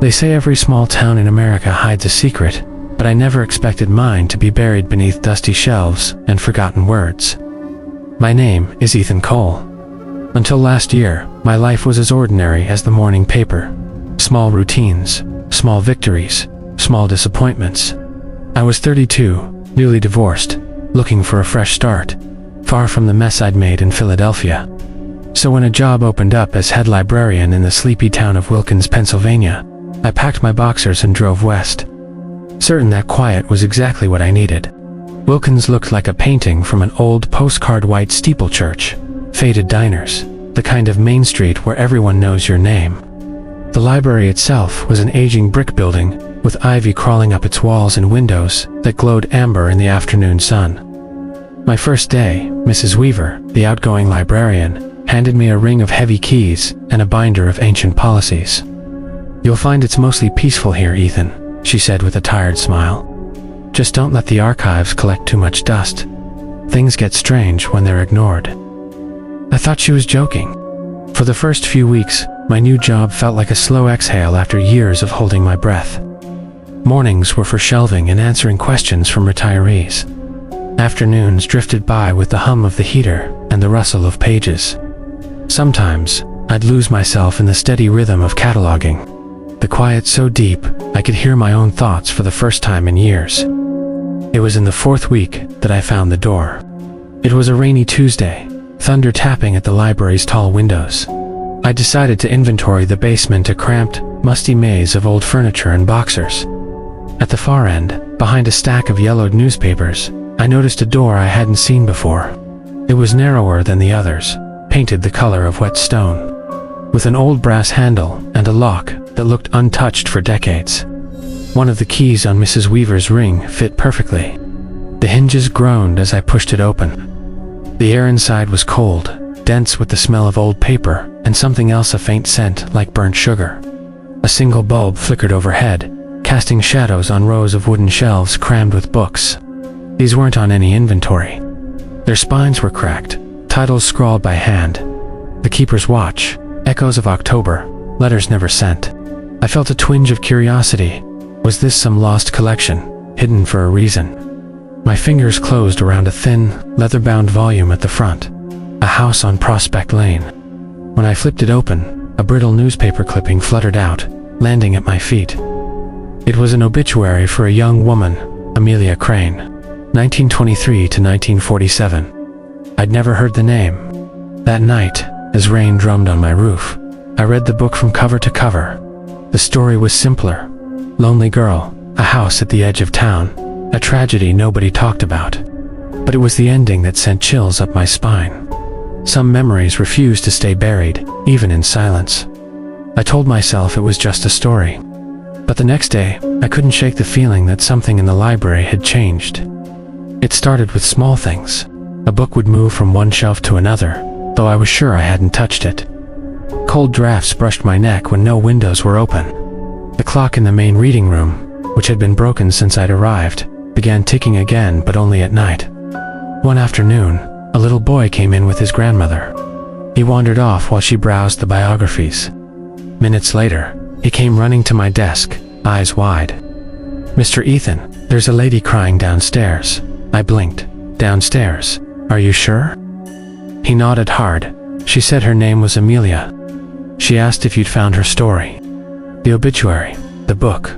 They say every small town in America hides a secret, but I never expected mine to be buried beneath dusty shelves and forgotten words. My name is Ethan Cole. Until last year, my life was as ordinary as the morning paper. Small routines, small victories, small disappointments. I was 32, newly divorced, looking for a fresh start, far from the mess I'd made in Philadelphia. So when a job opened up as head librarian in the sleepy town of Wilkins, Pennsylvania, I packed my boxers and drove west, certain that quiet was exactly what I needed. Wilkins looked like a painting from an old postcard white steeple church, faded diners, the kind of main street where everyone knows your name. The library itself was an aging brick building, with ivy crawling up its walls and windows that glowed amber in the afternoon sun. My first day, Mrs. Weaver, the outgoing librarian, handed me a ring of heavy keys and a binder of ancient policies. "You'll find it's mostly peaceful here, Ethan," she said with a tired smile. "Just don't let the archives collect too much dust. Things get strange when they're ignored." I thought she was joking. For the first few weeks, my new job felt like a slow exhale after years of holding my breath. Mornings were for shelving and answering questions from retirees. Afternoons drifted by with the hum of the heater and the rustle of pages. Sometimes, I'd lose myself in the steady rhythm of cataloging. The quiet so deep, I could hear my own thoughts for the first time in years. It was in the fourth week that I found the door. It was a rainy Tuesday, thunder tapping at the library's tall windows. I decided to inventory the basement, a cramped, musty maze of old furniture and boxers. At the far end, behind a stack of yellowed newspapers, I noticed a door I hadn't seen before. It was narrower than the others, painted the color of wet stone, with an old brass handle and a lock that looked untouched for decades. One of the keys on Mrs. Weaver's ring fit perfectly. The hinges groaned as I pushed it open. The air inside was cold, dense with the smell of old paper and something else, a faint scent like burnt sugar. A single bulb flickered overhead, casting shadows on rows of wooden shelves crammed with books. These weren't on any inventory. Their spines were cracked, titles scrawled by hand. The Keeper's Watch, Echoes of October, Letters Never Sent. I felt a twinge of curiosity. Was this some lost collection, hidden for a reason? My fingers closed around a thin, leather-bound volume at the front. A House on Prospect Lane. When I flipped it open, a brittle newspaper clipping fluttered out, landing at my feet. It was an obituary for a young woman, Amelia Crane, 1923 to 1947. I'd never heard the name. That night, as rain drummed on my roof, I read the book from cover to cover. The story was simpler. Lonely girl, a house at the edge of town, a tragedy nobody talked about. But it was the ending that sent chills up my spine. Some memories refused to stay buried, even in silence. I told myself it was just a story. But the next day, I couldn't shake the feeling that something in the library had changed. It started with small things. A book would move from one shelf to another, though I was sure I hadn't touched it. Cold drafts brushed my neck when no windows were open. The clock in the main reading room, which had been broken since I'd arrived, began ticking again, but only at night. One afternoon, a little boy came in with his grandmother. He wandered off while she browsed the biographies. Minutes later, he came running to my desk, eyes wide. "Mr. Ethan, there's a lady crying downstairs." I blinked. "Downstairs? Are you sure?" He nodded hard. "She said her name was Amelia. She asked if you'd found her story. The obituary, the book."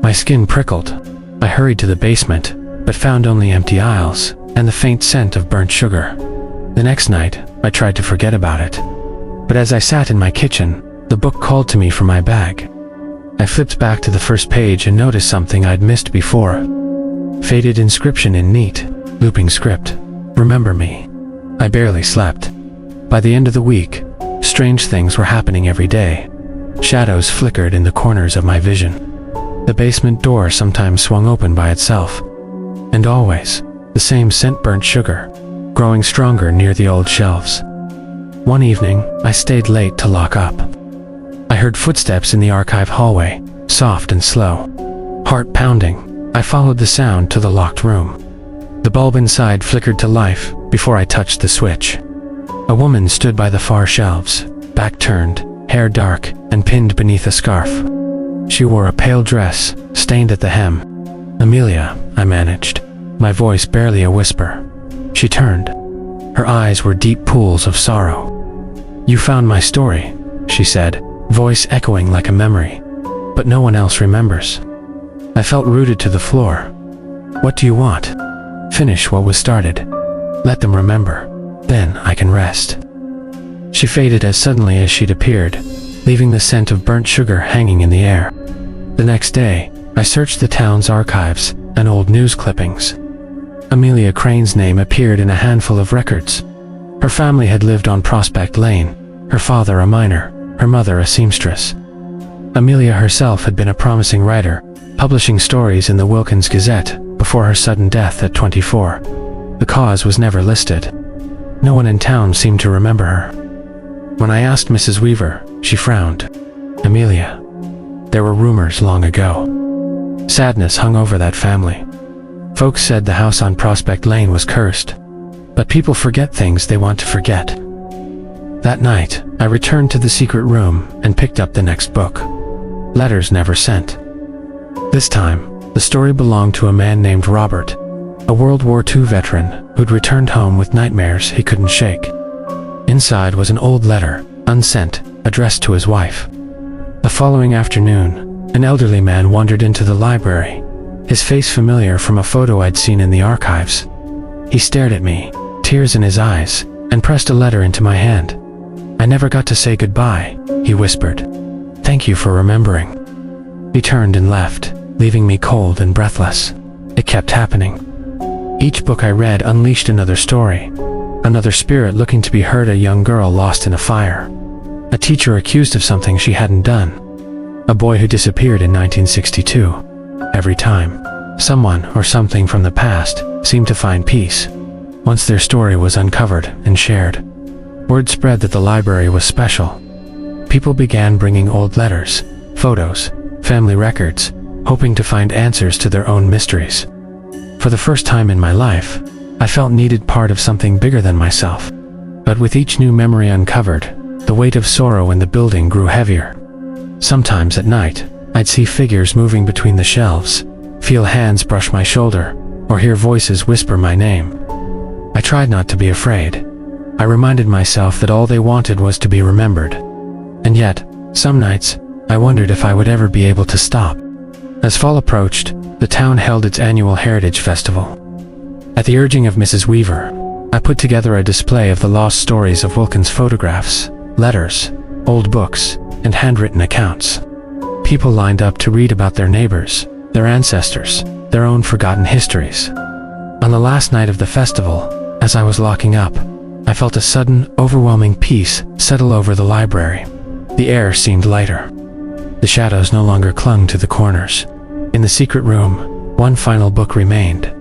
My skin prickled. I hurried to the basement, but found only empty aisles and the faint scent of burnt sugar. The next night, I tried to forget about it. But as I sat in my kitchen, the book called to me from my bag. I flipped back to the first page and noticed something I'd missed before. Faded inscription in neat, looping script. "Remember me." I barely slept. By the end of the week, strange things were happening every day. Shadows flickered in the corners of my vision. The basement door sometimes swung open by itself. And always, the same scent, burnt sugar, growing stronger near the old shelves. One evening, I stayed late to lock up. I heard footsteps in the archive hallway, soft and slow. Heart pounding, I followed the sound to the locked room. The bulb inside flickered to life before I touched the switch. A woman stood by the far shelves, back turned, hair dark, and pinned beneath a scarf. She wore a pale dress, stained at the hem. "Amelia," I managed, my voice barely a whisper. She turned. Her eyes were deep pools of sorrow. "You found my story," she said, voice echoing like a memory. "But no one else remembers." I felt rooted to the floor. "What do you want?" "Finish what was started. Let them remember. Then I can rest." She faded as suddenly as she'd appeared, leaving the scent of burnt sugar hanging in the air. The next day, I searched the town's archives and old news clippings. Amelia Crane's name appeared in a handful of records. Her family had lived on Prospect Lane, her father a miner, her mother a seamstress. Amelia herself had been a promising writer, publishing stories in the Wilkins Gazette before her sudden death at 24. The cause was never listed. No one in town seemed to remember her. When I asked Mrs. Weaver, she frowned. "Amelia. There were rumors long ago." Sadness hung over that family. Folks said the house on Prospect Lane was cursed. But people forget things they want to forget. That night, I returned to the secret room and picked up the next book. Letters Never Sent. This time, the story belonged to a man named Robert, a World War II veteran who'd returned home with nightmares he couldn't shake. Inside was an old letter, unsent, addressed to his wife. The following afternoon, an elderly man wandered into the library, his face familiar from a photo I'd seen in the archives. He stared at me, tears in his eyes, and pressed a letter into my hand. "I never got to say goodbye," he whispered. "Thank you for remembering." He turned and left, leaving me cold and breathless. It kept happening. Each book I read unleashed another story. Another spirit looking to be heard, a young girl lost in a fire. A teacher accused of something she hadn't done. A boy who disappeared in 1962. Every time, someone or something from the past seemed to find peace once their story was uncovered and shared. Word spread that the library was special. People began bringing old letters, photos, family records, hoping to find answers to their own mysteries. For the first time in my life, I felt needed part of something bigger than myself. But with each new memory uncovered, the weight of sorrow in the building grew heavier. Sometimes at night, I'd see figures moving between the shelves, feel hands brush my shoulder, or hear voices whisper my name. I tried not to be afraid. I reminded myself that all they wanted was to be remembered. And yet, some nights, I wondered if I would ever be able to stop. As fall approached, the town held its annual Heritage Festival. At the urging of Mrs. Weaver, I put together a display of the lost stories of Wilkins' photographs, letters, old books, and handwritten accounts. People lined up to read about their neighbors, their ancestors, their own forgotten histories. On the last night of the festival, as I was locking up, I felt a sudden, overwhelming peace settle over the library. The air seemed lighter. The shadows no longer clung to the corners. In the secret room, one final book remained.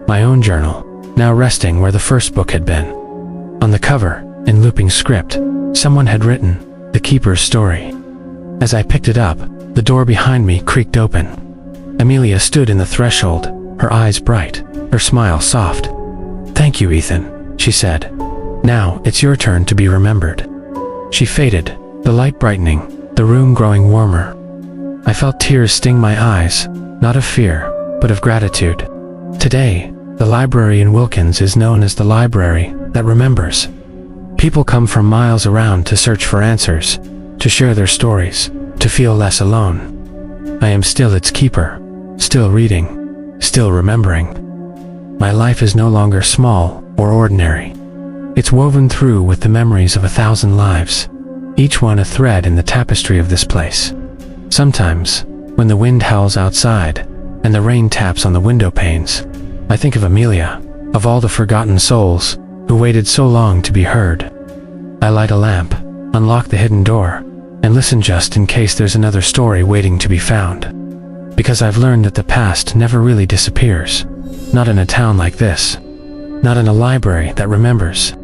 My own journal, now resting where the first book had been. On the cover, in looping script, someone had written, "The Keeper's Story." As I picked it up, the door behind me creaked open. Amelia stood in the threshold, her eyes bright, her smile soft. "Thank you, Ethan," she said. "Now it's your turn to be remembered." She faded, the light brightening, the room growing warmer. I felt tears sting my eyes, not of fear, but of gratitude. Today, the library in Wilkins is known as the library that remembers. People come from miles around to search for answers, to share their stories, to feel less alone. I am still its keeper, still reading, still remembering. My life is no longer small or ordinary. It's woven through with the memories of 1,000 lives, each one a thread in the tapestry of this place. Sometimes, when the wind howls outside, and the rain taps on the window panes, I think of Amelia, of all the forgotten souls, who waited so long to be heard. I light a lamp, unlock the hidden door, and listen just in case there's another story waiting to be found. Because I've learned that the past never really disappears. Not in a town like this. Not in a library that remembers.